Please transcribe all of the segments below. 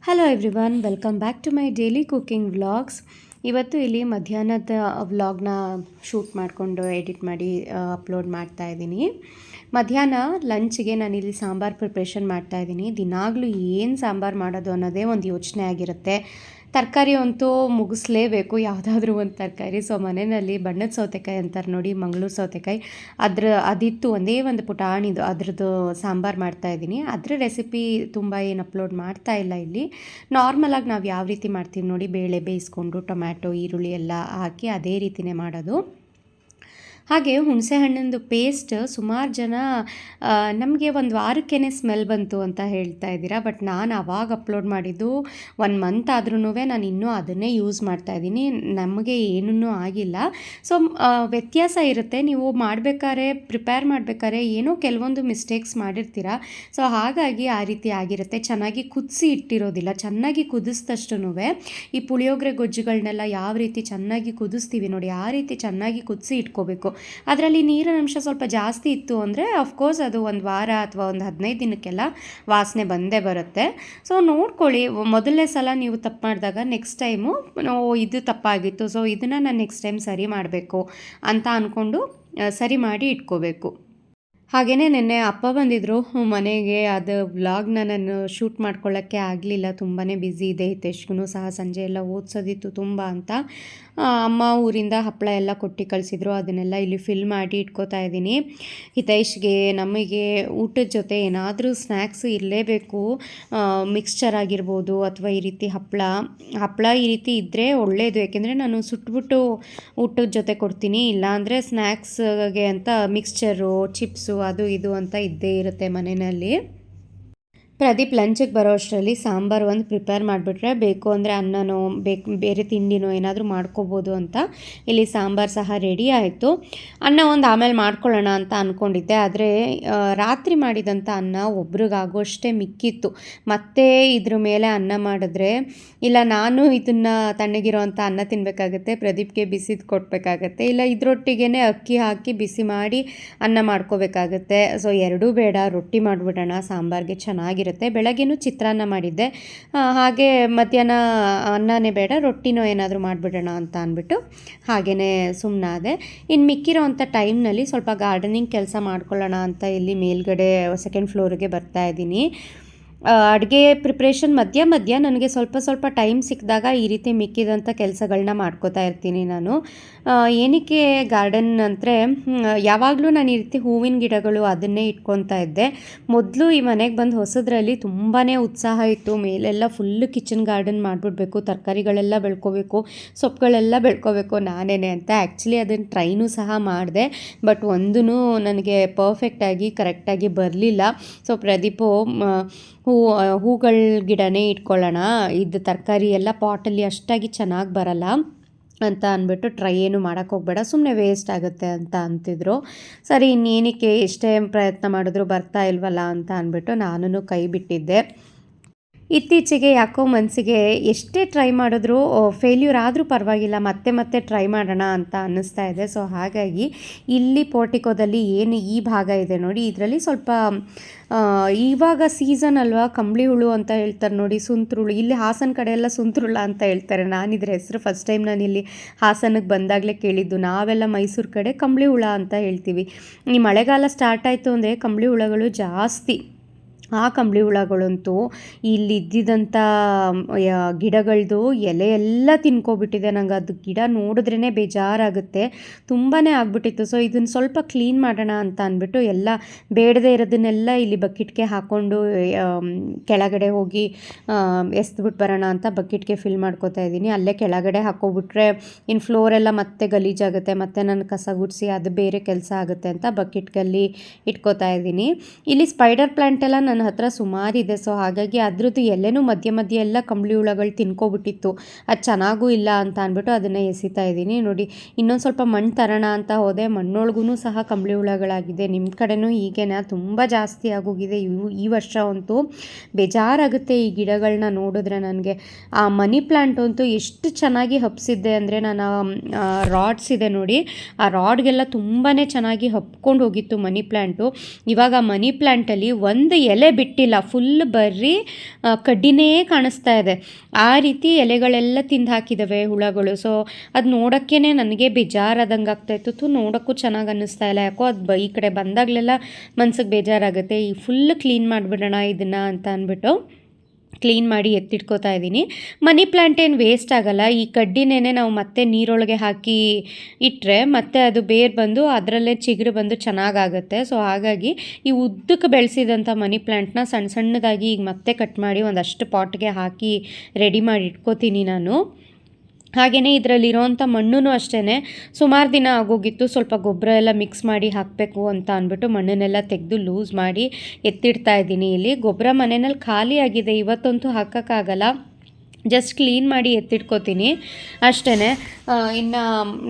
Hello everyone, welcome back to my daily cooking vlogs. ಇವತ್ತು ಇಲ್ಲಿ ಮಧ್ಯಾಹ್ನದ ವ್ಲಾಗ್ನ ಶೂಟ್ ಮಾಡಿಕೊಂಡು ಎಡಿಟ್ ಮಾಡಿ ಅಪ್ಲೋಡ್ ಮಾಡ್ತಾ ಇದ್ದೀನಿ. ಮಧ್ಯಾಹ್ನ ಲಂಚ್ಗೆ ನಾನಿಲ್ಲಿ ಸಾಂಬಾರು ಪ್ರಿಪ್ರೇಷನ್ ಮಾಡ್ತಾಯಿದ್ದೀನಿ. ದಿನಾಗಲೂ ಏನು ಸಾಂಬಾರು ಮಾಡೋದು ಅನ್ನೋದೇ ಒಂದು ಯೋಚನೆ ಆಗಿರುತ್ತೆ. ತರಕಾರಿ ಅಂತೂ ಮುಗಿಸ್ಲೇಬೇಕು, ಯಾವುದಾದ್ರೂ ಒಂದು ತರಕಾರಿ. ಸೊ ಮನೆಯಲ್ಲಿ ಬಣ್ಣದ ಸೌತೆಕಾಯಿ ಅಂತಾರೆ ನೋಡಿ, ಮಂಗಳೂರು ಸೌತೆಕಾಯಿ, ಅದಿತ್ತು ಒಂದೇ ಒಂದು ಪುಟಾಣಿದು, ಅದ್ರದ್ದು ಸಾಂಬಾರು ಮಾಡ್ತಾಯಿದ್ದೀನಿ. ಅದ್ರ ರೆಸಿಪಿ ತುಂಬ ಏನು ಅಪ್ಲೋಡ್ ಮಾಡ್ತಾ ಇಲ್ಲ ಇಲ್ಲಿ. ನಾರ್ಮಲಾಗಿ ನಾವು ಯಾವ ರೀತಿ ಮಾಡ್ತೀವಿ ನೋಡಿ, ಬೇಳೆ ಬೇಯಿಸ್ಕೊಂಡು ಟೊಮ್ಯಾಟೊ ಈರುಳ್ಳಿ ಎಲ್ಲ ಹಾಕಿ ಅದೇ ರೀತಿಯೇ ಮಾಡೋದು. ಹಾಗೆ ಹುಣಸೆ ಹಣ್ಣಿಂದು ಪೇಸ್ಟ್ ಸುಮಾರು ಜನ ನಮಗೆ ಒಂದು ವಾರಕ್ಕೇ ಸ್ಮೆಲ್ ಬಂತು ಅಂತ ಹೇಳ್ತಾ ಇದ್ದೀರಾ. ಬಟ್ ನಾನು ಆವಾಗ ಅಪ್ಲೋಡ್ ಮಾಡಿದ್ದು 1 ಮಂತ್ ಆದ್ರೂ ನಾನು ಇನ್ನೂ ಅದನ್ನೇ ಯೂಸ್ ಮಾಡ್ತಾಯಿದ್ದೀನಿ. ನಮಗೆ ಏನೂ ಆಗಿಲ್ಲ. ಸೊ ವ್ಯತ್ಯಾಸ ಇರುತ್ತೆ. ನೀವು ಮಾಡಬೇಕಾದ್ರೆ ಪ್ರಿಪೇರ್ ಮಾಡಬೇಕಾದ್ರೆ ಏನೋ ಕೆಲವೊಂದು ಮಿಸ್ಟೇಕ್ಸ್ ಮಾಡಿರ್ತೀರ. ಸೊ ಹಾಗಾಗಿ ಆ ರೀತಿ ಆಗಿರುತ್ತೆ. ಚೆನ್ನಾಗಿ ಕುದಿಸಿ ಇಟ್ಟಿರೋದಿಲ್ಲ. ಚೆನ್ನಾಗಿ ಕುದಿಸಿದಷ್ಟು ಈ ಪುಳಿಯೋಗರೆ ಗೊಜ್ಜುಗಳನ್ನೆಲ್ಲ ಯಾವ ರೀತಿ ಚೆನ್ನಾಗಿ ಕುದಿಸ್ತೀವಿ ನೋಡಿ, ಆ ರೀತಿ ಚೆನ್ನಾಗಿ ಕುದಿಸಿ ಇಟ್ಕೋಬೇಕು. ಅದರಲ್ಲಿ ನೀರಿನ ಅಂಶ ಸ್ವಲ್ಪ ಜಾಸ್ತಿ ಇತ್ತು ಅಂದರೆ ಅಫ್ಕೋರ್ಸ್ ಅದು ಒಂದು ವಾರ ಅಥವಾ ಒಂದು 15 ದಿನಕ್ಕೆಲ್ಲ ವಾಸನೆ ಬಂದೇ ಬರುತ್ತೆ. ಸೊ ನೋಡ್ಕೊಳ್ಳಿ, ಮೊದಲನೇ ಸಲ ನೀವು ತಪ್ಪು ಮಾಡಿದಾಗ ನೆಕ್ಸ್ಟ್ ಟೈಮು ಇದು ತಪ್ಪಾಗಿತ್ತು, ಸೊ ಇದನ್ನು ನಾನು ನೆಕ್ಸ್ಟ್ ಟೈಮ್ ಸರಿ ಮಾಡಬೇಕು ಅಂತ ಅಂದ್ಕೊಂಡು ಸರಿ ಮಾಡಿ ಇಟ್ಕೋಬೇಕು. ಹಾಗೆಯೇ ನಿನ್ನೆ ಅಪ್ಪ ಬಂದಿದ್ದರು ಮನೆಗೆ. ಅದು ವ್ಲಾಗ್ನ ನಾನು ಶೂಟ್ ಮಾಡ್ಕೊಳ್ಳೋಕ್ಕೆ ಆಗಲಿಲ್ಲ, ತುಂಬಾ ಬ್ಯುಸಿ ಇದೆ. ಹಿತೇಶ್ಗೂ ಸಹ ಸಂಜೆ ಎಲ್ಲ ಓದಿಸೋದಿತ್ತು ತುಂಬ ಅಂತ. ಅಮ್ಮ ಊರಿಂದ ಹಪ್ಪಳ ಎಲ್ಲ ಕೊಟ್ಟು ಕಳಿಸಿದ್ರು, ಅದನ್ನೆಲ್ಲ ಇಲ್ಲಿ ಫಿಲ್ ಮಾಡಿ ಇಟ್ಕೋತಾ ಇದ್ದೀನಿ. ಹಿತೇಶ್ಗೆ ನಮಗೆ ಊಟದ ಜೊತೆ ಏನಾದರೂ ಸ್ನ್ಯಾಕ್ಸ್ ಇರಲೇಬೇಕು. ಮಿಕ್ಸ್ಚರ್ ಆಗಿರ್ಬೋದು ಅಥವಾ ಈ ರೀತಿ ಹಪ್ಪಳ ಈ ರೀತಿ ಇದ್ದರೆ ಒಳ್ಳೆಯದು. ಯಾಕೆಂದರೆ ನಾನು ಸುಟ್ಬಿಟ್ಟು ಊಟದ ಜೊತೆ ಕೊಡ್ತೀನಿ. ಇಲ್ಲಾಂದರೆ ಸ್ನ್ಯಾಕ್ಸ್ಗೆ ಅಂತ ಮಿಕ್ಸ್ಚರು, ಚಿಪ್ಸು, ಅದು ಇದು ಅಂತ ಇದ್ದೇ ಇರುತ್ತೆ ಮನೆಯಲ್ಲಿ. ಪ್ರದೀಪ್ ಲಂಚಿಗೆ ಬರೋ ಅಷ್ಟರಲ್ಲಿ ಸಾಂಬಾರು ಒಂದು ಪ್ರಿಪೇರ್ ಮಾಡಿಬಿಟ್ರೆ ಬೇಕು ಅಂದರೆ ಅನ್ನನೋ ಬೇರೆ ತಿಂಡಿನೋ ಏನಾದರೂ ಮಾಡ್ಕೋಬೋದು ಅಂತ ಇಲ್ಲಿ ಸಾಂಬಾರು ಸಹ ರೆಡಿ ಆಯಿತು. ಅನ್ನ ಒಂದು ಆಮೇಲೆ ಮಾಡ್ಕೊಳ್ಳೋಣ ಅಂತ ಅಂದ್ಕೊಂಡಿದ್ದೆ. ಆದರೆ ರಾತ್ರಿ ಮಾಡಿದಂಥ ಅನ್ನ ಒಬ್ರಿಗಾಗೋಷ್ಟೇ ಮಿಕ್ಕಿತ್ತು. ಮತ್ತೆ ಇದ್ರ ಮೇಲೆ ಅನ್ನ ಮಾಡಿದ್ರೆ ಇಲ್ಲ ನಾನು ಇದನ್ನು ತಣ್ಣಗಿರೋ ಅಂಥ ಅನ್ನ ತಿನ್ನಬೇಕಾಗತ್ತೆ, ಪ್ರದೀಪ್ಗೆ ಬಿಸಿದು ಕೊಡಬೇಕಾಗತ್ತೆ, ಇಲ್ಲ ಇದರೊಟ್ಟಿಗೆ ಅಕ್ಕಿ ಹಾಕಿ ಬಿಸಿ ಮಾಡಿ ಅನ್ನ ಮಾಡ್ಕೋಬೇಕಾಗತ್ತೆ. ಸೊ ಎರಡೂ ಬೇಡ, ರೊಟ್ಟಿ ಮಾಡಿಬಿಡೋಣ, ಸಾಂಬಾರಿಗೆ ಚೆನ್ನಾಗಿರುತ್ತೆ. ಬೆಳಗ್ಗೆನೂ ಚಿತ್ರಾನ್ನ ಮಾಡಿದ್ದೆ, ಹಾಗೆ ಮಧ್ಯಾಹ್ನ ಅನ್ನನೇ ಬೇಡ, ರೊಟ್ಟಿನೋ ಏನಾದರೂ ಮಾಡಿಬಿಡೋಣ ಅಂತ ಅಂದ್ಬಿಟ್ಟು ಹಾಗೆಯೇ ಸುಮ್ಮನಾದೆ. ಇನ್ನು ಮಿಕ್ಕಿರೋ ಅಂಥ ಟೈಮ್ನಲ್ಲಿ ಸ್ವಲ್ಪ ಗಾರ್ಡನಿಂಗ್ ಕೆಲಸ ಮಾಡ್ಕೊಳ್ಳೋಣ ಅಂತ ಇಲ್ಲಿ ಮೇಲ್ಗಡೆ 2nd ಫ್ಲೋರಿಗೆ ಬರ್ತಾಯಿದ್ದೀನಿ. ಅಡುಗೆ ಪ್ರಿಪ್ರೇಷನ್ ಮಧ್ಯ ನನಗೆ ಸ್ವಲ್ಪ ಟೈಮ್ ಸಿಕ್ಕಿದಾಗ ಈ ರೀತಿ ಮಿಕ್ಕಿದಂಥ ಕೆಲಸಗಳನ್ನ ಮಾಡ್ಕೋತಾ ಇರ್ತೀನಿ ನಾನು. ಏನಕ್ಕೆ ಗಾರ್ಡನ್ ಅಂದರೆ ಯಾವಾಗಲೂ ನಾನು ಈ ರೀತಿ ಹೂವಿನ ಗಿಡಗಳು ಅದನ್ನೇ ಇಟ್ಕೊತಾ ಇದ್ದೆ. ಮೊದಲು ಈ ಮನೆಗೆ ಬಂದು ಹೊಸದ್ರಲ್ಲಿ ತುಂಬಾ ಉತ್ಸಾಹ ಇತ್ತು. ಮೇಲೆಲ್ಲ ಫುಲ್ಲು ಕಿಚನ್ ಗಾರ್ಡನ್ ಮಾಡಿಬಿಡ್ಬೇಕು, ತರಕಾರಿಗಳೆಲ್ಲ ಬೆಳ್ಕೋಬೇಕು, ಸೊಪ್ಪುಗಳೆಲ್ಲ ಬೆಳ್ಕೋಬೇಕು ನಾನೇ ಅಂತ. ಆ್ಯಕ್ಚುಲಿ ಅದನ್ನು ಟ್ರೈನೂ ಸಹ ಮಾಡಿದೆ, ಬಟ್ ಒಂದೂ ನನಗೆ ಪರ್ಫೆಕ್ಟಾಗಿ ಕರೆಕ್ಟಾಗಿ ಬರಲಿಲ್ಲ. ಸೊ ಪ್ರದೀಪು ಹೂಗಳ ಗಿಡನೇ ಇಟ್ಕೊಳ್ಳೋಣ, ಇದು ತರಕಾರಿ ಎಲ್ಲ ಪಾಟಲ್ಲಿ ಅಷ್ಟಾಗಿ ಚೆನ್ನಾಗಿ ಬರಲ್ಲ ಅಂತ ಅಂದ್ಬಿಟ್ಟು ಟ್ರೈ ಏನು ಮಾಡೋಕ್ಕೆ ಹೋಗಬೇಡ, ಸುಮ್ಮನೆ ವೇಸ್ಟ್ ಆಗುತ್ತೆ ಅಂತ ಅಂತಿದ್ರು. ಸರಿ ಇನ್ನೇನಕ್ಕೆ ಎಷ್ಟೇ ಪ್ರಯತ್ನ ಮಾಡಿದ್ರು ಬರ್ತಾ ಇಲ್ವಲ್ಲ ಅಂತ ಅಂದ್ಬಿಟ್ಟು ನಾನು ಕೈ ಬಿಟ್ಟಿದ್ದೆ. ಇತ್ತೀಚೆಗೆ ಯಾಕೋ ಮನಸ್ಸಿಗೆ ಎಷ್ಟೇ ಟ್ರೈ ಮಾಡಿದ್ರೂ ಫೇಲ್ಯೂರ್ ಆದರೂ ಪರವಾಗಿಲ್ಲ, ಮತ್ತೆ ಟ್ರೈ ಮಾಡೋಣ ಅಂತ ಅನ್ನಿಸ್ತಾ ಇದೆ. ಸೊ ಹಾಗಾಗಿ ಇಲ್ಲಿ ಪೋರ್ಟಿಕೋದಲ್ಲಿ ಏನು ಈ ಭಾಗ ಇದೆ ನೋಡಿ, ಇದರಲ್ಲಿ ಸ್ವಲ್ಪ ಇವಾಗ ಸೀಸನ್ ಅಲ್ವಾ, ಕಂಬಳಿ ಹುಳು ಅಂತ ಹೇಳ್ತಾರೆ ನೋಡಿ, ಸುಂತ್ರುಳು. ಇಲ್ಲಿ ಹಾಸನ ಕಡೆ ಎಲ್ಲ ಸುಂತ್ರುಳ ಅಂತ ಹೇಳ್ತಾರೆ. ನಾನಿದ್ರ ಹೆಸರು ಫಸ್ಟ್ ಟೈಮ್ ನಾನಿಲ್ಲಿ ಹಾಸನಕ್ಕೆ ಬಂದಾಗಲೇ ಕೇಳಿದ್ದು. ನಾವೆಲ್ಲ ಮೈಸೂರು ಕಡೆ ಕಂಬಳಿ ಹುಳ ಅಂತ ಹೇಳ್ತೀವಿ. ಈ ಮಳೆಗಾಲ ಸ್ಟಾರ್ಟ್ ಆಯಿತು ಅಂದರೆ ಕಂಬಳಿ ಹುಳಗಳು ಜಾಸ್ತಿ. ಆ ಕಂಬಳಿ ಹುಳಗಳಂತೂ ಇಲ್ಲಿದ್ದಿದ್ದಂಥ ಗಿಡಗಳದ್ದು ಎಲೆ ಎಲ್ಲ ತಿನ್ಕೊಬಿಟ್ಟಿದೆ. ನಂಗೆ ಅದು ಗಿಡ ನೋಡಿದ್ರೇ ಬೇಜಾರಾಗುತ್ತೆ, ತುಂಬಾ ಆಗ್ಬಿಟ್ಟಿತ್ತು. ಸೊ ಇದನ್ನು ಸ್ವಲ್ಪ ಕ್ಲೀನ್ ಮಾಡೋಣ ಅಂತ ಅಂದ್ಬಿಟ್ಟು ಎಲ್ಲ ಬೇಡದೇ ಇರೋದನ್ನೆಲ್ಲ ಇಲ್ಲಿ ಬಕೆಟ್ಗೆ ಹಾಕ್ಕೊಂಡು ಕೆಳಗಡೆ ಹೋಗಿ ಎಸ್ದುಬಿಟ್ಟು ಬರೋಣ ಅಂತ ಬಕೆಟ್ಗೆ ಫಿಲ್ ಮಾಡ್ಕೋತಾ ಇದ್ದೀನಿ. ಅಲ್ಲೇ ಕೆಳಗಡೆ ಹಾಕೋಬಿಟ್ರೆ ಇನ್ನು ಫ್ಲೋರೆಲ್ಲ ಮತ್ತೆ ಗಲೀಜಾಗುತ್ತೆ, ಮತ್ತು ನಾನು ಕಸ ಗುಡಿಸಿ ಅದು ಬೇರೆ ಕೆಲಸ ಆಗುತ್ತೆ ಅಂತ ಬಕೆಟ್ಗಲ್ಲಿ ಇಟ್ಕೋತಾ ಇದ್ದೀನಿ. ಇಲ್ಲಿ ಸ್ಪೈಡರ್ ಪ್ಲ್ಯಾಂಟ್ ಎಲ್ಲ ನನ್ನ ಹತ್ರ ಸುಮಾರಿದೆ. ಸೊ ಹಾಗಾಗಿ ಅದ್ರದ್ದು ಎಲೆನೂ ಮಧ್ಯ ಎಲ್ಲ ಕಂಬಳಿ ಹುಳಗಳು ತಿನ್ಕೊಬಿಟ್ಟಿತ್ತು. ಅದು ಚೆನ್ನಾಗೂ ಇಲ್ಲ ಅಂತ ಅಂದ್ಬಿಟ್ಟು ಅದನ್ನು ಎಸಿತಾ ಇದ್ದೀನಿ. ನೋಡಿ, ಇನ್ನೊಂದು ಸ್ವಲ್ಪ ಮಣ್ಣು ತರೋಣ ಅಂತ ಹೋದೆ, ಮಣ್ಣೊಳಗೂ ಸಹ ಕಂಬಳಿ ಹುಳಗಳಾಗಿದೆ. ನಿಮ್ಮ ಕಡೆನೂ ಹೀಗೇನಾ? ತುಂಬ ಜಾಸ್ತಿ ಆಗೋಗಿದೆ ಈ ವರ್ಷ ಅಂತೂ. ಬೇಜಾರಾಗುತ್ತೆ ಈ ಗಿಡಗಳನ್ನ ನೋಡಿದ್ರೆ ನನಗೆ. ಆ ಮನಿ ಪ್ಲ್ಯಾಂಟ್ ಅಂತೂ ಎಷ್ಟು ಚೆನ್ನಾಗಿ ಹಬ್ಸಿದ್ದೆ ಅಂದರೆ, ನಾನು ರಾಡ್ಸ್ ಇದೆ ನೋಡಿ, ಆ ರಾಡ್ಗೆಲ್ಲ ತುಂಬಾ ಚೆನ್ನಾಗಿ ಹಬ್ಕೊಂಡು ಹೋಗಿತ್ತು ಮನಿ ಪ್ಲ್ಯಾಂಟು. ಇವಾಗ ಮನಿ ಪ್ಲ್ಯಾಂಟಲ್ಲಿ ಒಂದು ಎಲೆ ಎಲೆ ಬಿಟ್ಟಿಲ್ಲ, ಫುಲ್ ಬರೀ ಕಡ್ಡಿನೇ ಕಾಣಿಸ್ತಾ ಇದೆ. ಆ ರೀತಿ ಎಲೆಗಳೆಲ್ಲ ತಿಂದು ಹಾಕಿದ್ದಾವೆ ಹುಳಗಳು. ಸೊ ಅದು ನೋಡೋಕ್ಕೇ ನನಗೆ ಬೇಜಾರಾದಂಗೆ ಆಗ್ತಾಯಿತ್ತು. ನೋಡೋಕ್ಕೂ ಚೆನ್ನಾಗಿ ಅನ್ನಿಸ್ತಾ ಇಲ್ಲ. ಯಾಕೋ ಅದು ಈ ಕಡೆ ಬಂದಾಗಲೆಲ್ಲ ಮನ್ಸಿಗೆ ಬೇಜಾರಾಗುತ್ತೆ. ಈ ಫುಲ್ ಕ್ಲೀನ್ ಮಾಡಿಬಿಡೋಣ ಇದನ್ನು ಅಂತ ಅಂದ್ಬಿಟ್ಟು ಕ್ಲೀನ್ ಮಾಡಿ ಎತ್ತಿಟ್ಕೋತಾ ಇದ್ದೀನಿ. ಮನಿ ಪ್ಲ್ಯಾಂಟ್ ಏನು ವೇಸ್ಟ್ ಆಗೋಲ್ಲ. ಈ ಕಡ್ಡಿನೇ ನಾವು ಮತ್ತೆ ನೀರೊಳಗೆ ಹಾಕಿ ಇಟ್ಟರೆ ಮತ್ತೆ ಅದು ಬೇರು ಬಂದು ಅದರಲ್ಲೇ ಚಿಗುರು ಬಂದು ಚೆನ್ನಾಗಾಗುತ್ತೆ. ಸೊ ಹಾಗಾಗಿ ಈ ಉದ್ದಕ್ಕೆ ಬೆಳೆಸಿದಂಥ ಮನಿ ಪ್ಲ್ಯಾಂಟ್ನ ಸಣ್ಣ ಸಣ್ಣದಾಗಿ ಈಗ ಮತ್ತೆ ಕಟ್ ಮಾಡಿ ಒಂದಷ್ಟು ಪಾಟ್ಗೆ ಹಾಕಿ ರೆಡಿ ಮಾಡಿ ಇಟ್ಕೋತೀನಿ ನಾನು. ಹಾಗೆಯೇ ಇದರಲ್ಲಿರೋವಂಥ ಮಣ್ಣು ಅಷ್ಟೇ ಸುಮಾರು ದಿನ ಆಗೋಗಿತ್ತು. ಸ್ವಲ್ಪ ಗೊಬ್ಬರ ಎಲ್ಲ ಮಿಕ್ಸ್ ಮಾಡಿ ಹಾಕಬೇಕು ಅಂತ ಅಂದ್ಬಿಟ್ಟು ಮಣ್ಣನ್ನೆಲ್ಲ ತೆಗೆದು ಲೂಸ್ ಮಾಡಿ ಎತ್ತಿಡ್ತಾ ಇದ್ದೀನಿ. ಇಲ್ಲಿ ಗೊಬ್ಬರ ಮನೆಯಲ್ಲಿ ಖಾಲಿ ಆಗಿದೆ, ಇವತ್ತಂತೂ ಹಾಕೋಕ್ಕಾಗಲ್ಲ. ಜಸ್ಟ್ ಕ್ಲೀನ್ ಮಾಡಿ ಎತ್ತಿಟ್ಕೋತೀನಿ ಅಷ್ಟೇ. ಇನ್ನು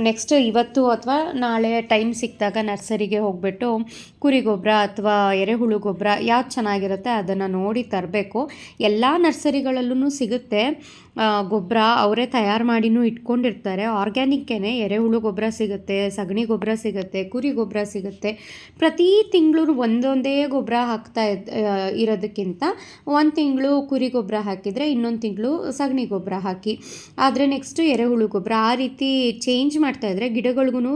ನೆಕ್ಸ್ಟ್ ಇವತ್ತು ಅಥವಾ ನಾಳೆ ಟೈಮ್ ಸಿಕ್ಕಿದಾಗ ನರ್ಸರಿಗೆ ಹೋಗಿಬಿಟ್ಟು ಕುರಿ ಗೊಬ್ಬರ ಅಥವಾ ಎರೆಹುಳು ಗೊಬ್ಬರ ಯಾವ್ದು ಚೆನ್ನಾಗಿರುತ್ತೆ ಅದನ್ನು ನೋಡಿ ತರಬೇಕು. ಎಲ್ಲ ನರ್ಸರಿಗಳಲ್ಲೂ ಸಿಗುತ್ತೆ ಗೊಬ್ಬರ, ಅವರೇ ತಯಾರು ಮಾಡಿನೂ ಇಟ್ಕೊಂಡಿರ್ತಾರೆ. ಆರ್ಗ್ಯಾನಿಕ್ಕೇ ಎರೆಹುಳು ಗೊಬ್ಬರ ಸಿಗುತ್ತೆ, ಸಗಣಿ ಗೊಬ್ಬರ ಸಿಗುತ್ತೆ, ಕುರಿ ಗೊಬ್ಬರ ಸಿಗುತ್ತೆ. ಪ್ರತಿ ತಿಂಗಳು ಒಂದೊಂದೇ ಗೊಬ್ಬರ ಇರೋದಕ್ಕಿಂತ ಒಂದು ತಿಂಗಳು ಕುರಿ ಗೊಬ್ಬರ ಹಾಕಿದರೆ ಇನ್ನೊಂದು ತಿಂಗಳು ಸಗಣಿ ಗೊಬ್ಬರ ಹಾಕಿ, ಆದರೆ ನೆಕ್ಸ್ಟು ಎರೆಹುಳು ಗೊಬ್ಬರ, ಆ ರೀತಿ ಚೇಂಜ್ ಮಾಡ್ತಾಯಿದ್ರೆ ಗಿಡಗಳಿಗೂ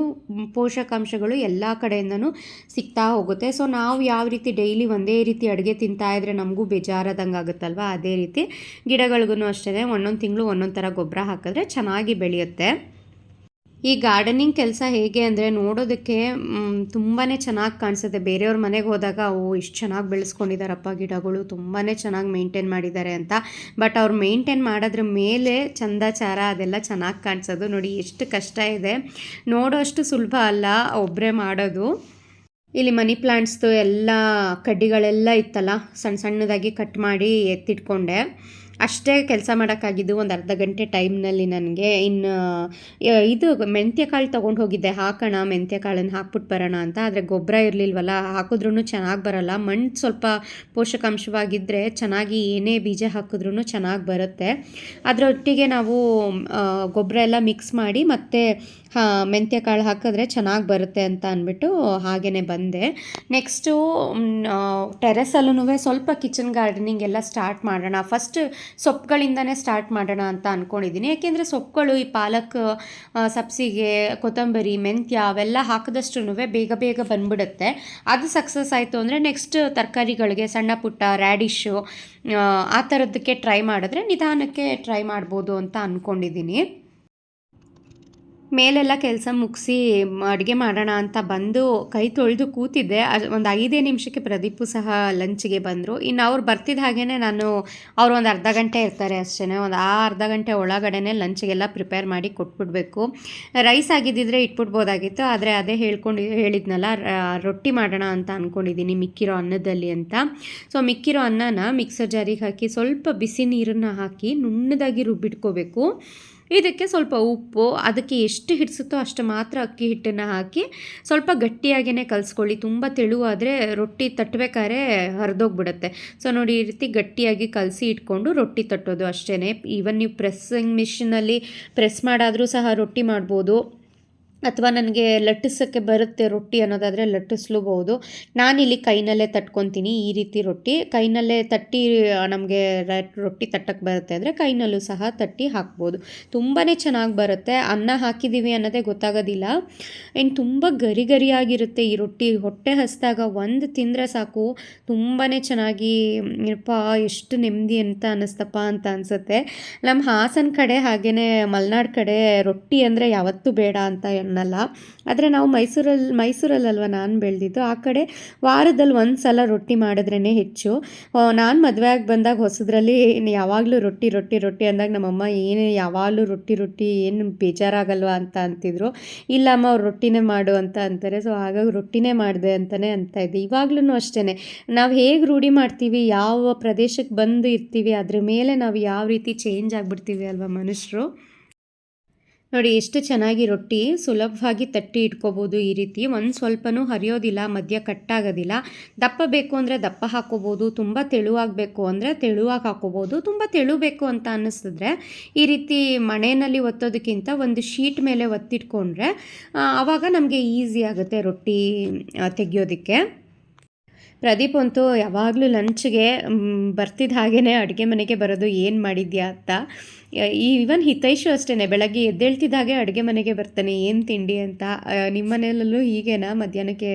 ಪೋಷಕಾಂಶಗಳು ಎಲ್ಲ ಕಡೆಯಿಂದನೂ ಸಿಗ್ತಾ ಹೋಗುತ್ತೆ. ಸೊ ನಾವು ಯಾವ ರೀತಿ ಡೈಲಿ ಒಂದೇ ರೀತಿ ಅಡುಗೆ ತಿಂತಾಯಿದ್ರೆ ನಮಗೂ ಬೇಜಾರಾದಂಗೆ ಆಗುತ್ತಲ್ವ, ಅದೇ ರೀತಿ ಗಿಡಗಳಿಗೂ ಅಷ್ಟೇ ಒಂದೊಂದು ತಿಂಗಳು ಒಂದೊಂದು ಥರ ಗೊಬ್ಬರ ಹಾಕಿದ್ರೆ ಚೆನ್ನಾಗಿ ಬೆಳೆಯುತ್ತೆ. ಈ ಗಾರ್ಡನಿಂಗ್ ಕೆಲಸ ಹೇಗೆ ಅಂದರೆ ನೋಡೋದಕ್ಕೆ ತುಂಬಾ ಚೆನ್ನಾಗಿ ಕಾಣಿಸುತ್ತೆ. ಬೇರೆಯವ್ರ ಮನೆಗೆ ಹೋದಾಗ ಇಷ್ಟು ಚೆನ್ನಾಗಿ ಬೆಳೆಸ್ಕೊಂಡಿದ್ದಾರಪ್ಪ ಗಿಡಗಳು, ತುಂಬಾ ಚೆನ್ನಾಗಿ ಮೇಂಟೈನ್ ಮಾಡಿದ್ದಾರೆ ಅಂತ. ಬಟ್ ಅವ್ರು ಮೇಂಟೈನ್ ಮಾಡೋದ್ರ ಮೇಲೆ ಚಂದಾಚಾರ ಅದೆಲ್ಲ ಚೆನ್ನಾಗಿ ಕಾಣಿಸೋದು. ನೋಡಿ ಎಷ್ಟು ಕಷ್ಟ ಇದೆ, ನೋಡೋಷ್ಟು ಸುಲಭ ಅಲ್ಲ ಒಬ್ಬರೇ ಮಾಡೋದು. ಇಲ್ಲಿ ಮನಿ ಪ್ಲ್ಯಾಂಟ್ಸ್ದು ಎಲ್ಲ ಕಡ್ಡಿಗಳೆಲ್ಲ ಇತ್ತಲ್ಲ, ಸಣ್ಣ ಸಣ್ಣದಾಗಿ ಕಟ್ ಮಾಡಿ ಎತ್ತಿಟ್ಕೊಂಡೆ. ಅಷ್ಟೇ ಕೆಲಸ ಮಾಡೋಕ್ಕಾಗಿದ್ದು ಒಂದು ಅರ್ಧ ಗಂಟೆ ಟೈಮ್ನಲ್ಲಿ ನನಗೆ. ಇನ್ನು ಇದು ಮೆಂತ್ಯ ಕಾಳು ತೊಗೊಂಡು ಹೋಗಿದ್ದೆ, ಹಾಕೋಣ ಮೆಂತ್ಯ ಕಾಳನ್ನು ಹಾಕ್ಬಿಟ್ಟು ಬರೋಣ ಅಂತ. ಆದರೆ ಗೊಬ್ಬರ ಇರಲಿಲ್ವಲ್ಲ, ಹಾಕಿದ್ರೂ ಚೆನ್ನಾಗಿ ಬರೋಲ್ಲ. ಮಣ್ಣು ಸ್ವಲ್ಪ ಪೋಷಕಾಂಶವಾಗಿದ್ದರೆ ಚೆನ್ನಾಗಿ ಏನೇ ಬೀಜ ಹಾಕಿದ್ರೂ ಚೆನ್ನಾಗಿ ಬರುತ್ತೆ. ಅದರೊಟ್ಟಿಗೆ ನಾವು ಗೊಬ್ಬರ ಎಲ್ಲ ಮಿಕ್ಸ್ ಮಾಡಿ ಮತ್ತೆ ಮೆಂತ್ಯ ಕಾಳು ಹಾಕಿದ್ರೆ ಚೆನ್ನಾಗಿ ಬರುತ್ತೆ ಅಂತ ಅಂದ್ಬಿಟ್ಟು ಹಾಗೇ ಬಂದೆ. ನೆಕ್ಸ್ಟು ಟೆರೆಸಲ್ಲೂ ಸ್ವಲ್ಪ ಕಿಚನ್ ಗಾರ್ಡನಿಂಗ್ ಎಲ್ಲ ಸ್ಟಾರ್ಟ್ ಮಾಡೋಣ. ಫಸ್ಟ್ ಸೊಪ್ಪುಗಳಿಂದನೇ ಸ್ಟಾರ್ಟ್ ಮಾಡೋಣ ಅಂತ ಅಂದ್ಕೊಂಡಿದ್ದೀನಿ. ಯಾಕೆಂದರೆ ಸೊಪ್ಪುಗಳು ಈ ಪಾಲಕ್, ಸಬ್ಸಿಗೆ, ಕೊತ್ತಂಬರಿ, ಮೆಂತ್ಯ ಅವೆಲ್ಲ ಹಾಕಿದಷ್ಟು ಬೇಗ ಬೇಗ ಬಂದ್ಬಿಡುತ್ತೆ. ಅದು ಸಕ್ಸಸ್ ಆಯಿತು ಅಂದರೆ ನೆಕ್ಸ್ಟ್ ತರಕಾರಿಗಳಿಗೆ ಸಣ್ಣ ಪುಟ್ಟ ರ್ಯಾಡಿಶು ಆ ಥರದ್ದಕ್ಕೆ ಟ್ರೈ ಮಾಡಿದ್ರೆ ನಿಧಾನಕ್ಕೆ ಟ್ರೈ ಮಾಡ್ಬೋದು ಅಂತ ಅಂದ್ಕೊಂಡಿದ್ದೀನಿ. ಮೇಲೆಲ್ಲ ಕೆಲಸ ಮುಗಿಸಿ ಅಡುಗೆ ಮಾಡೋಣ ಅಂತ ಬಂದು ಕೈ ತೊಳೆದು ಕೂತಿದ್ದೆ. ಒಂದು 5 ನಿಮಿಷಕ್ಕೆ ಪ್ರದೀಪು ಸಹ ಲಂಚ್ಗೆ ಬಂದರು. ಇನ್ನು ಅವ್ರು ಬರ್ತಿದ್ದ ಹಾಗೇ ಅವ್ರು ಒಂದು ಅರ್ಧ ಗಂಟೆ ಇರ್ತಾರೆ ಅಷ್ಟೇ. ಒಂದು ಅರ್ಧ ಗಂಟೆ ಒಳಗಡೆ ಲಂಚ್ಗೆಲ್ಲ ಪ್ರಿಪೇರ್ ಮಾಡಿ ಕೊಟ್ಬಿಡ್ಬೇಕು. ರೈಸ್ ಆಗಿದ್ದಿದ್ರೆ ಇಟ್ಬಿಡ್ಬೋದಾಗಿತ್ತು, ಆದರೆ ಅದೇ ಹೇಳಿದ್ನಲ್ಲ ರೊಟ್ಟಿ ಮಾಡೋಣ ಅಂತ ಅಂದ್ಕೊಂಡಿದ್ದೀನಿ ಮಿಕ್ಕಿರೋ ಅನ್ನದಲ್ಲಿ ಅಂತ. ಸೊ ಮಿಕ್ಕಿರೋ ಅನ್ನನ ಮಿಕ್ಸರ್ ಜಾರಿಗೆ ಹಾಕಿ ಸ್ವಲ್ಪ ಬಿಸಿ ನೀರನ್ನು ಹಾಕಿ ನುಣ್ಣದಾಗಿ ರುಬ್ಬಿಟ್ಕೋಬೇಕು. ಇದಕ್ಕೆ ಸ್ವಲ್ಪ ಉಪ್ಪು, ಅದಕ್ಕೆ ಎಷ್ಟು ಹಿಡಿಸುತ್ತೋ ಅಷ್ಟು ಮಾತ್ರ ಅಕ್ಕಿ ಹಿಟ್ಟನ್ನು ಹಾಕಿ ಸ್ವಲ್ಪ ಗಟ್ಟಿಯಾಗೇ ಕಲಿಸ್ಕೊಳ್ಳಿ. ತುಂಬ ತೆಳುವಾದರೆ ರೊಟ್ಟಿ ತಟ್ಟಬೇಕಾದ್ರೆ ಹರಿದೋಗ್ಬಿಡುತ್ತೆ. ಸೊ ನೋಡಿ, ಈ ರೀತಿ ಗಟ್ಟಿಯಾಗಿ ಕಲಸಿ ಇಟ್ಕೊಂಡು ರೊಟ್ಟಿ ತಟ್ಟೋದು ಅಷ್ಟೇ. ಈವನ್ ನೀವು ಪ್ರೆಸ್ಸಿಂಗ್ ಮಿಷಿನಲ್ಲಿ ಪ್ರೆಸ್ ಮಾಡಾದರೂ ಸಹ ರೊಟ್ಟಿ ಮಾಡ್ಬೋದು, ಅಥವಾ ನನಗೆ ಲಟ್ಟಿಸೋಕ್ಕೆ ಬರುತ್ತೆ ರೊಟ್ಟಿ ಅನ್ನೋದಾದರೆ ಲಟ್ಟಿಸ್ಲೂಬಹುದು. ನಾನಿಲ್ಲಿ ಕೈನಲ್ಲೇ ತಟ್ಕೊತೀನಿ. ಈ ರೀತಿ ರೊಟ್ಟಿ ಕೈನಲ್ಲೇ ತಟ್ಟಿ ನಮಗೆ ರೊಟ್ಟಿ ತಟ್ಟಕ್ಕೆ ಬರುತ್ತೆ ಅಂದರೆ ಕೈನಲ್ಲೂ ಸಹ ತಟ್ಟಿ ಹಾಕ್ಬೋದು. ತುಂಬಾ ಚೆನ್ನಾಗಿ ಬರುತ್ತೆ. ಅನ್ನ ಹಾಕಿದ್ದೀವಿ ಅನ್ನೋದೇ ಗೊತ್ತಾಗೋದಿಲ್ಲ. ಆ್ಯಂಡ್ ತುಂಬ ಗರಿ ಗರಿಯಾಗಿರುತ್ತೆ ಈ ರೊಟ್ಟಿ. ಹೊಟ್ಟೆ ಹಸಿದಾಗ ಒಂದು ತಿಂದರೆ ಸಾಕು, ತುಂಬಾ ಚೆನ್ನಾಗಿ ಯಪ್ಪ ಎಷ್ಟು ನೆಮ್ಮದಿ ಅಂತ ಅನ್ನಿಸ್ತಪ್ಪ ಅಂತ ಅನಿಸುತ್ತೆ. ನಮ್ಮ ಹಾಸನ ಕಡೆ ಹಾಗೆಯೇ ಮಲೆನಾಡು ಕಡೆ ರೊಟ್ಟಿ ಅಂದರೆ ಯಾವತ್ತೂ ಬೇಡ ಅಂತ ಅನ್ನಲ್ಲ. ಆದರೆ ನಾವು ಮೈಸೂರಲ್ಲಲ್ವ ನಾನು ಬೆಳೆದಿದ್ದು, ಆ ಕಡೆ ವಾರದಲ್ಲಿ ಒಂದು ಸಲ ರೊಟ್ಟಿ ಮಾಡಿದ್ರೇ ಹೆಚ್ಚು. ನಾನು ಮದುವೆ ಆಗಿ ಬಂದಾಗ ಹೊಸದ್ರಲ್ಲಿ ಯಾವಾಗಲೂ ರೊಟ್ಟಿ ರೊಟ್ಟಿ ರೊಟ್ಟಿ ಅಂದಾಗ ನಮ್ಮಮ್ಮ ಏನು ಯಾವಾಗಲೂ ರೊಟ್ಟಿ ರೊಟ್ಟಿ ಏನು ಬೇಜಾರಾಗಲ್ವ ಅಂತ ಅಂತಿದ್ರು. ಇಲ್ಲಮ್ಮ ಅವ್ರು ರೊಟ್ಟಿನೇ ಮಾಡು ಅಂತ ಅಂತಾರೆ. ಸೊ ಹಾಗಾಗಿ ರೊಟ್ಟಿನೇ ಮಾಡಿದೆ ಅಂತಲೇ ಅಂತ ಇದ್ದೆ. ಇವಾಗ್ಲೂ ಅಷ್ಟೇ, ನಾವು ಹೇಗೆ ರೂಢಿ ಮಾಡ್ತೀವಿ, ಯಾವ ಪ್ರದೇಶಕ್ಕೆ ಬಂದು ಇರ್ತೀವಿ, ಅದ್ರ ಮೇಲೆ ನಾವು ಯಾವ ರೀತಿ ಚೇಂಜ್ ಆಗಿಬಿಡ್ತೀವಿ ಅಲ್ವಾ ಮನುಷ್ಯರು. ನೋಡಿ ಎಷ್ಟು ಚೆನ್ನಾಗಿ ರೊಟ್ಟಿ ಸುಲಭವಾಗಿ ತಟ್ಟಿ ಇಟ್ಕೋಬೋದು. ಈ ರೀತಿ ಒಂದು ಸ್ವಲ್ಪನೂ ಹರಿಯೋದಿಲ್ಲ, ಮಧ್ಯ ಕಟ್ಟಾಗೋದಿಲ್ಲ. ದಪ್ಪ ಬೇಕು ಅಂದರೆ ದಪ್ಪ ಹಾಕ್ಕೋಬೋದು, ತುಂಬ ತೆಳುವಾಗಬೇಕು ಅಂದರೆ ತೆಳುವಾಗಿ ಹಾಕ್ಕೋಬೋದು. ತುಂಬ ತೆಳು ಬೇಕು ಅಂತ ಅನ್ನಿಸಿದ್ರೆ ಈ ರೀತಿ ಮಣೆಯಲ್ಲಿ ಒತ್ತೋದಕ್ಕಿಂತ ಒಂದು ಶೀಟ್ ಮೇಲೆ ಒತ್ತಿಟ್ಕೊಂಡ್ರೆ ಆವಾಗ ನಮಗೆ ಈಸಿ ಆಗುತ್ತೆ ರೊಟ್ಟಿ ತೆಗಿಯೋದಕ್ಕೆ. ಪ್ರದೀಪ್ ಅಂತೂ ಯಾವಾಗಲೂ ಲಂಚ್ಗೆ ಬರ್ತಿದ್ದ ಹಾಗೇ ಅಡುಗೆ ಮನೆಗೆ ಬರೋದು ಏನು ಮಾಡಿದ್ಯಾ ಅಂತ. ಈವನ್ ಹಿತೈಷು ಅಷ್ಟೇ, ಬೆಳಗ್ಗೆ ಎದ್ದೇಳ್ತಿದ್ದಾಗೆ ಅಡುಗೆ ಮನೆಗೆ ಬರ್ತಾನೆ ಏನು ತಿಂಡಿ ಅಂತ. ನಿಮ್ಮ ಮನೆಯಲ್ಲೂ ಹೀಗೇನಾ? ಮಧ್ಯಾಹ್ನಕ್ಕೆ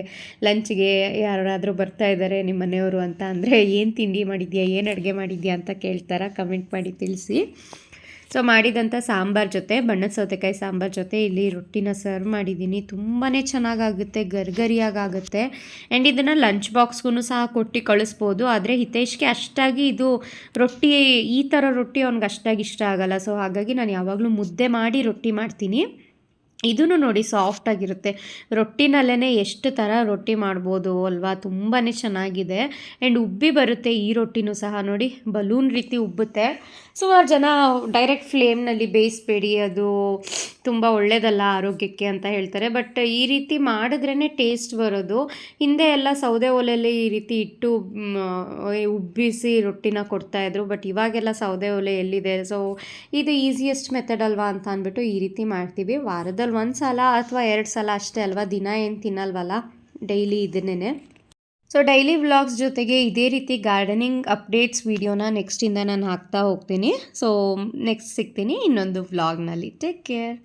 ಲಂಚ್ಗೆ ಯಾರಾದರೂ ಬರ್ತಾ ಇದ್ದಾರೆ ನಿಮ್ಮ ಮನೆಯವರು ಅಂತ ಅಂದರೆ ಏನು ತಿಂಡಿ ಮಾಡಿದ್ಯಾ, ಏನು ಅಡುಗೆ ಮಾಡಿದ್ಯಾ ಅಂತ ಕೇಳ್ತಾರಾ? ಕಮೆಂಟ್ ಮಾಡಿ ತಿಳಿಸಿ. ಸೊ ಮಾಡಿದಂಥ ಸಾಂಬಾರು ಜೊತೆ, ಬಣ್ಣದ ಸೌತೆಕಾಯಿ ಸಾಂಬಾರು ಜೊತೆ ಇಲ್ಲಿ ರೊಟ್ಟಿನ ಸರ್ವ್ ಮಾಡಿದ್ದೀನಿ. ತುಂಬಾ ಚೆನ್ನಾಗಾಗುತ್ತೆ, ಗರಿಗರಿಯಾಗುತ್ತೆ. ಆ್ಯಂಡ್ ಇದನ್ನು ಲಂಚ್ ಬಾಕ್ಸ್ಗೂ ಸಹ ಕೊಟ್ಟು ಕಳಿಸ್ಬೋದು. ಆದರೆ ಹಿತೇಶ್ಗೆ ಅಷ್ಟಾಗಿ ಇದು ರೊಟ್ಟಿ, ಈ ಥರ ರೊಟ್ಟಿ ಅವ್ನಿಗೆ ಅಷ್ಟಾಗಿ ಇಷ್ಟ ಆಗಲ್ಲ. ಸೊ ಹಾಗಾಗಿ ನಾನು ಯಾವಾಗಲೂ ಮುದ್ದೆ ಮಾಡಿ ರೊಟ್ಟಿ ಮಾಡ್ತೀನಿ. ಇದೂ ನೋಡಿ ಸಾಫ್ಟಾಗಿರುತ್ತೆ. ರೊಟ್ಟಿನಲ್ಲೇ ಎಷ್ಟು ಥರ ರೊಟ್ಟಿ ಮಾಡ್ಬೋದು ಅಲ್ವಾ? ತುಂಬಾ ಚೆನ್ನಾಗಿದೆ. ಆ್ಯಂಡ್ ಉಬ್ಬಿ ಬರುತ್ತೆ ಈ ರೊಟ್ಟಿನೂ ಸಹ ನೋಡಿ, ಬಲೂನ್ ರೀತಿ ಉಬ್ಬುತ್ತೆ. ಸುಮಾರು ಜನ ಡೈರೆಕ್ಟ್ ಫ್ಲೇಮ್ನಲ್ಲಿ ಬೇಯಿಸ್ಬೇಡಿ, ಅದು ತುಂಬ ಒಳ್ಳೆಯದಲ್ಲ ಆರೋಗ್ಯಕ್ಕೆ ಅಂತ ಹೇಳ್ತಾರೆ. ಬಟ್ ಈ ರೀತಿ ಮಾಡಿದ್ರೇ ಟೇಸ್ಟ್ ಬರೋದು. ಹಿಂದೆ ಎಲ್ಲ ಸೌದೆ ಒಲೆಯಲ್ಲಿ ಈ ರೀತಿ ಇಟ್ಟು ಉಬ್ಬಿಸಿ ರೊಟ್ಟಿನ ಕೊಡ್ತಾಯಿದ್ರು. ಬಟ್ ಇವಾಗೆಲ್ಲ ಸೌದೆ ಒಲೆ ಎಲ್ಲಿದೆ? ಸೊ ಇದು ಈಸಿಯೆಸ್ಟ್ ಮೆಥಡ್ ಅಲ್ವಾ ಅಂತ ಅಂದ್ಬಿಟ್ಟು ಈ ರೀತಿ ಮಾಡ್ತೀವಿ. ವಾರದಲ್ಲಿ 1 ಸಲ ಅಥವಾ 2 ಸಲ ಅಷ್ಟೇ ಅಲ್ವಾ, ದಿನ ಏನು ತಿನ್ನಲ್ವಲ್ಲ, ಡೈಲಿ ಇದನ್ನೇ. ಸೊ ಡೈಲಿ ವ್ಲಾಗ್ಸ್ ಜೊತೆಗೆ ಇದೇ ರೀತಿ ಗಾರ್ಡನಿಂಗ್ ಅಪ್ಡೇಟ್ಸ್ ವೀಡಿಯೋನ ನೆಕ್ಸ್ಟಿಂದ ನಾನು ಹಾಕ್ತಾ ಹೋಗ್ತೀನಿ. ಸೊ ನೆಕ್ಸ್ಟ್ ಸಿಗ್ತೀನಿ ಇನ್ನೊಂದು ವ್ಲಾಗ್ನಲ್ಲಿ. Take care.